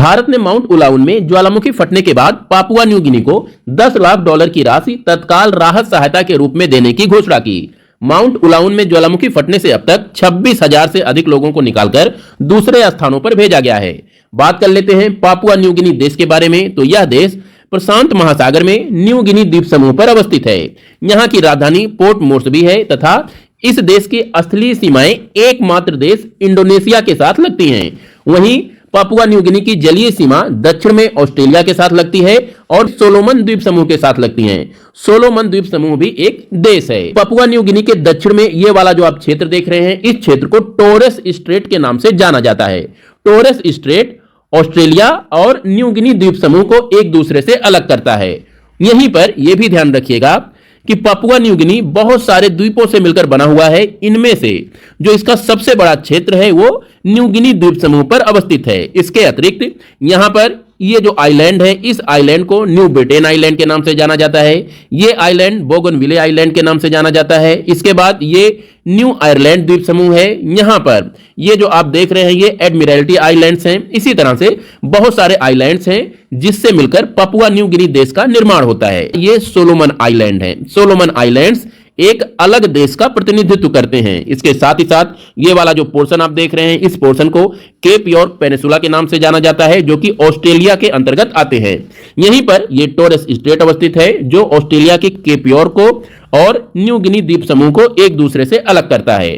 भारत ने माउंट उलाउन में ज्वालामुखी फटने के बाद पापुआ न्यू गिनी को $10 लाख की राशि तत्काल राहत सहायता के रूप में देने की घोषणा की। माउंट उलाउन में ज्वालामुखी फटने से अब तक 26,000 से अधिक लोगों को निकालकर दूसरे स्थानों पर भेजा गया है। बात कर लेते हैं पापुआ न्यू गिनी देश के बारे में। तो यह देश प्रशांत महासागर में न्यू गिनी द्वीप समूह पर अवस्थित है। यहाँ की राजधानी पोर्ट मोर्सबी है तथा इस देश की स्थलीय सीमाएं एकमात्र देश इंडोनेशिया के साथ लगती हैं। वहीं पापुआ न्यू गिनी की जलीय सीमा दक्षिण में ऑस्ट्रेलिया के साथ लगती है और सोलोमन द्वीप समूह के साथ लगती है। सोलोमन द्वीप समूह भी एक देश है। पापुआ न्यू गिनी के दक्षिण में ये वाला जो आप क्षेत्र देख रहे हैं, इस क्षेत्र को टोरेस स्ट्रेट के नाम से जाना जाता है। टोरेस स्ट्रेट ऑस्ट्रेलिया और न्यू गिनी द्वीप समूह को एक दूसरे से अलग करता है। यहीं पर यह भी ध्यान रखिएगा कि पापुआ न्यू गिनी बहुत सारे द्वीपों से मिलकर बना हुआ है। इनमें से जो इसका सबसे बड़ा क्षेत्र है वो न्यू गिनी द्वीप समूह पर अवस्थित है। इसके अतिरिक्त यहां पर ये जो आइलैंड है, इस आइलैंड को न्यू ब्रिटेन आइलैंड के नाम से जाना जाता है। ये आइलैंड बोगनविले आइलैंड के नाम से जाना जाता है। इसके बाद ये न्यू आयरलैंड द्वीप समूह है। यहां पर ये जो आप देख रहे हैं ये एडमिरल्टी आइलैंड्स हैं। इसी तरह से बहुत सारे आइलैंड्स हैं जिससे मिलकर पापुआ न्यू गिनी देश का निर्माण होता है। ये सोलोमन आइलैंड है। सोलोमन आइलैंड्स एक अलग देश का प्रतिनिधित्व करते हैं। इसके साथ ही साथ ये वाला जो पोर्शन आप देख रहे हैं, इस पोर्शन को केप यॉर्क पेनिसुला के नाम से जाना जाता है, जो कि ऑस्ट्रेलिया के अंतर्गत आते हैं। यहीं पर ये टोरेस स्ट्रेट अवस्थित है जो ऑस्ट्रेलिया के केप यॉर्क को और न्यू गिनी द्वीप समूह को एक दूसरे से अलग करता है।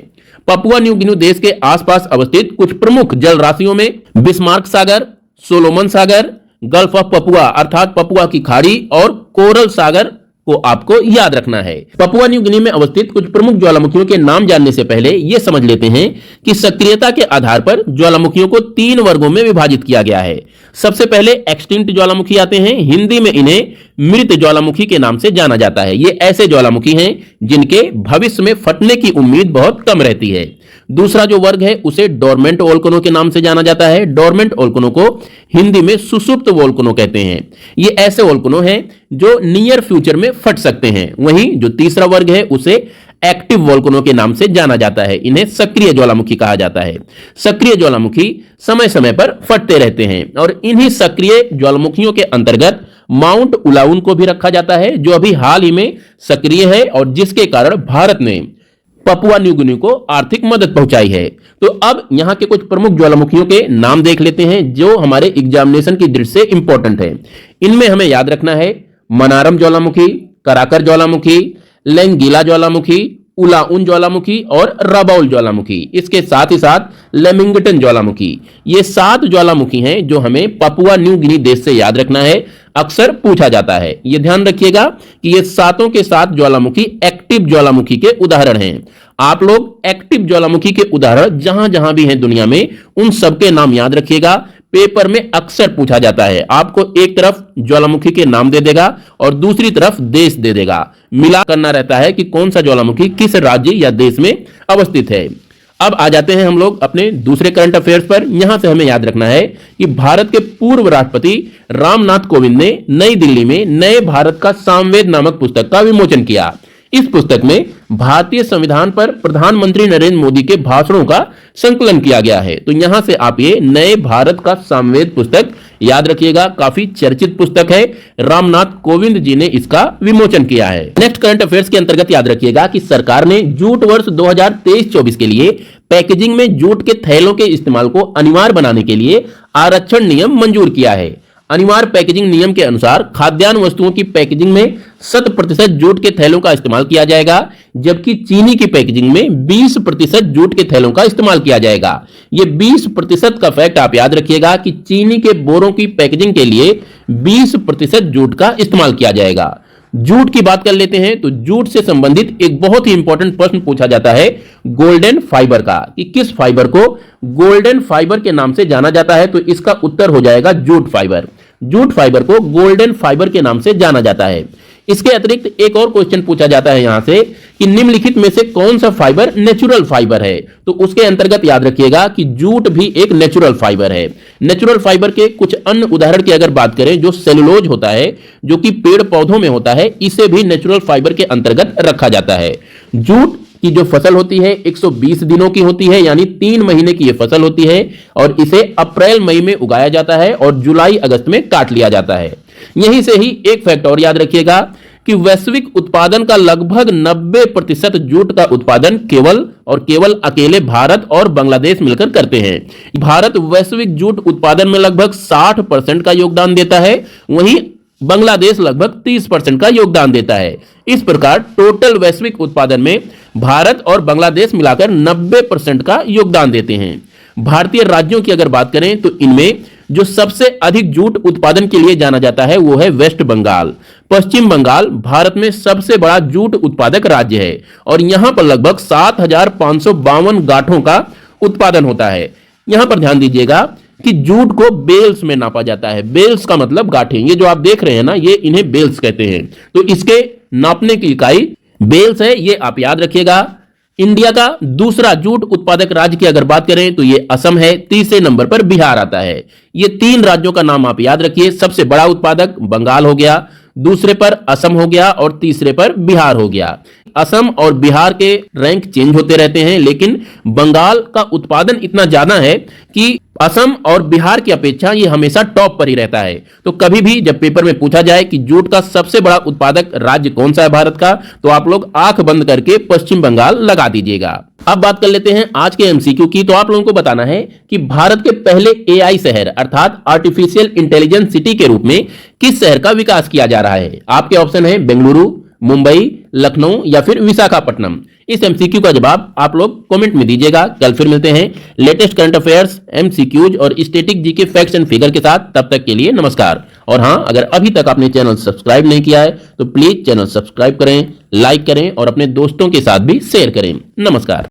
पापुआ न्यू गिनी देश के आसपास अवस्थित कुछ प्रमुख जल राशियों में Bismarck Sagar, Solomon Sagar, gulf of Papua अर्थात पपुआ की खाड़ी और कोरल सागर को आपको याद रखना है। पापुआ न्यू गिनी में अवस्थित कुछ प्रमुख ज्वालामुखियों के नाम जानने से पहले यह समझ लेते हैं कि सक्रियता के आधार पर ज्वालामुखियों को 3 वर्गों में विभाजित किया गया है। सबसे पहले एक्सटिंक्ट ज्वालामुखी आते हैं। हिंदी में इन्हें मृत ज्वालामुखी के नाम से जाना जाता है। ये ऐसे ज्वालामुखी हैं जिनके भविष्य में फटने की उम्मीद बहुत कम रहती है। दूसरा जो वर्ग है उसे डोरमेंट वोल्केनो के नाम से जाना जाता है। डोरमेंट वोल्केनो को हिंदी में सुसुप्त वोल्केनो कहते हैं। ये ऐसे वोल्केनो हैं जो नियर फ्यूचर में फट सकते हैं। वहीं जो तीसरा वर्ग है उसे एक्टिव वोल्केनो के नाम से जाना जाता है। इन्हें सक्रिय ज्वालामुखी कहा जाता है। सक्रिय ज्वालामुखी समय समय पर फटते रहते हैं और इन्हीं सक्रिय ज्वालामुखियों के अंतर्गत माउंट उलाउन को भी रखा जाता है, जो अभी हाल ही में सक्रिय है और जिसके कारण भारत ने पापुआ न्यू गिनी को आर्थिक मदद पहुंचाई है। तो अब यहां के कुछ प्रमुख ज्वालामुखियों के नाम देख लेते हैं जो हमारे एग्जामिनेशन की दृष्टि से इंपॉर्टेंट है। इनमें हमें याद रखना है मनारम ज्वालामुखी, कराकर ज्वालामुखी, लेंगीला ज्वालामुखी, उलाउन ज्वालामुखी और रबाउल ज्वालामुखी। इसके साथ ही साथ लेमिंगटन ज्वालामुखी। ये 7 ज्वालामुखी हैं जो हमें पापुआ न्यू गिनी देश से याद रखना है। अक्सर पूछा जाता है। यह ध्यान रखिएगा कि ये सातों के 7 ज्वालामुखी एक्टिव ज्वालामुखी के उदाहरण हैं। आप लोग एक्टिव ज्वालामुखी के उदाहरण जहां जहां भी हैं दुनिया में उन सबके नाम याद रखिएगा। पेपर में अक्सर पूछा जाता है। आपको एक तरफ ज्वालामुखी के नाम दे देगा और दूसरी तरफ देश दे देगा। मिला करना रहता है कि कौन सा ज्वालामुखी किस राज्य या देश में अवस्थित है। अब आ जाते हैं हम लोग अपने दूसरे करंट अफेयर्स पर। यहां से हमें याद रखना है कि भारत के पूर्व राष्ट्रपति रामनाथ कोविंद ने नई दिल्ली में नए भारत का सामवेद नामक पुस्तक का विमोचन किया। इस पुस्तक में भारतीय संविधान पर प्रधानमंत्री नरेंद्र मोदी के भाषणों का संकलन किया गया है। तो यहां से आप ये नए भारत का सामवेद पुस्तक याद रखिएगा। काफी चर्चित पुस्तक है। रामनाथ कोविंद जी ने इसका विमोचन किया है। नेक्स्ट करंट अफेयर्स के अंतर्गत याद रखिएगा कि सरकार ने जूट वर्ष 2023-24 के लिए पैकेजिंग में जूट के थैलों के इस्तेमाल को अनिवार्य बनाने के लिए आरक्षण नियम मंजूर किया है। अनिवार्य पैकेजिंग नियम के अनुसार खाद्यान्न वस्तुओं की पैकेजिंग में 100% जूट के थैलों का इस्तेमाल किया जाएगा, जबकि चीनी की पैकेजिंग में 20% जूट के थैलों का इस्तेमाल किया जाएगा। ये 20% का फैक्ट आप याद रखिएगा कि चीनी के बोरों की पैकेजिंग के लिए 20% जूट का इस्तेमाल किया जाएगा। जूट की बात कर लेते हैं तो जूट से संबंधित एक बहुत ही इंपॉर्टेंट प्रश्न पूछा जाता है गोल्डन फाइबर का, कि किस फाइबर को गोल्डन फाइबर के नाम से जाना जाता है। तो इसका उत्तर हो जाएगा जूट फाइबर। जूट फाइबर को गोल्डन फाइबर के नाम से जाना जाता है। इसके अतिरिक्त एक और क्वेश्चन पूछा जाता है यहां से कि निम्नलिखित में से कौन सा फाइबर नेचुरल फाइबर है। तो उसके अंतर्गत याद रखिएगा कि जूट भी एक नेचुरल फाइबर है। नेचुरल फाइबर के कुछ अन्य उदाहरण की अगर बात करें, जो सेलुलोज होता है जो कि पेड़ पौधों में होता है, इसे भी नेचुरल फाइबर के अंतर्गत रखा जाता है। जूट की जो फसल होती है 120 दिनों की होती है, यानी 3 महीने की यह फसल होती है और इसे अप्रैल मई में उगाया जाता है और जुलाई अगस्त में काट लिया जाता है। यहीं से ही एक फैक्ट और याद रखिएगा कि वैश्विक उत्पादन का लगभग 90% जूट का उत्पादन केवल अकेले भारत और बांग्लादेश मिलकर करते हैं। भारत वैश्विक जूट उत्पादन में लगभग 60% का योगदान देता है, वहीं बांग्लादेश लगभग 30% का योगदान देता है। इस प्रकार टोटल वैश्विक उत्पादन में भारत और बांग्लादेश मिलाकर 90% का योगदान देते हैं। भारतीय राज्यों की अगर बात करें तो इनमें जो सबसे अधिक जूट उत्पादन के लिए जाना जाता है वो है वेस्ट बंगाल। पश्चिम बंगाल भारत में सबसे बड़ा जूट उत्पादक राज्य है और यहां पर लगभग 7,552 गांठों का उत्पादन होता है। यहां पर ध्यान दीजिएगा कि जूट को बेल्स में नापा जाता है। बेल्स का मतलब गांठें, ये जो आप देख रहे हैं ना, ये इन्हें बेल्स कहते हैं। तो इसके नापने की इकाई बेल्स है, ये आप याद रखिएगा। इंडिया का दूसरा जूट उत्पादक राज्य की अगर बात करें तो ये असम है, तीसरे नंबर पर बिहार आता है। ये 3 राज्यों का नाम आप याद रखिए। सबसे बड़ा उत्पादक बंगाल हो गया, दूसरे पर असम हो गया और तीसरे पर बिहार हो गया। असम और बिहार के रैंक चेंज होते रहते हैं, लेकिन बंगाल का उत्पादन इतना ज्यादा है कि असम और बिहार की अपेक्षा ये हमेशा टॉप पर ही रहता है। तो कभी भी जब पेपर में पूछा जाए कि जूट का सबसे बड़ा उत्पादक राज्य कौन सा है भारत का, तो आप लोग आंख बंद करके पश्चिम बंगाल लगा दीजिएगा। अब बात कर लेते हैं आज के एमसीक्यू की। तो आप लोगों को बताना है कि भारत के पहले एआई शहर अर्थात आर्टिफिशियल इंटेलिजेंस सिटी के रूप में किस शहर का विकास किया जा रहा है। आपके ऑप्शन है बेंगलुरु, मुंबई, लखनऊ या फिर विशाखापट्टनम। इस एमसीक्यू का जवाब आप लोग कमेंट में दीजिएगा। कल फिर मिलते हैं लेटेस्ट करंट अफेयर्स, एमसीक्यूज और static GK facts and figure के साथ। तब तक के लिए नमस्कार। और हां, अगर अभी तक आपने चैनल सब्सक्राइब नहीं किया है तो प्लीज चैनल सब्सक्राइब करें, लाइक करें और अपने दोस्तों के साथ भी शेयर करें। नमस्कार।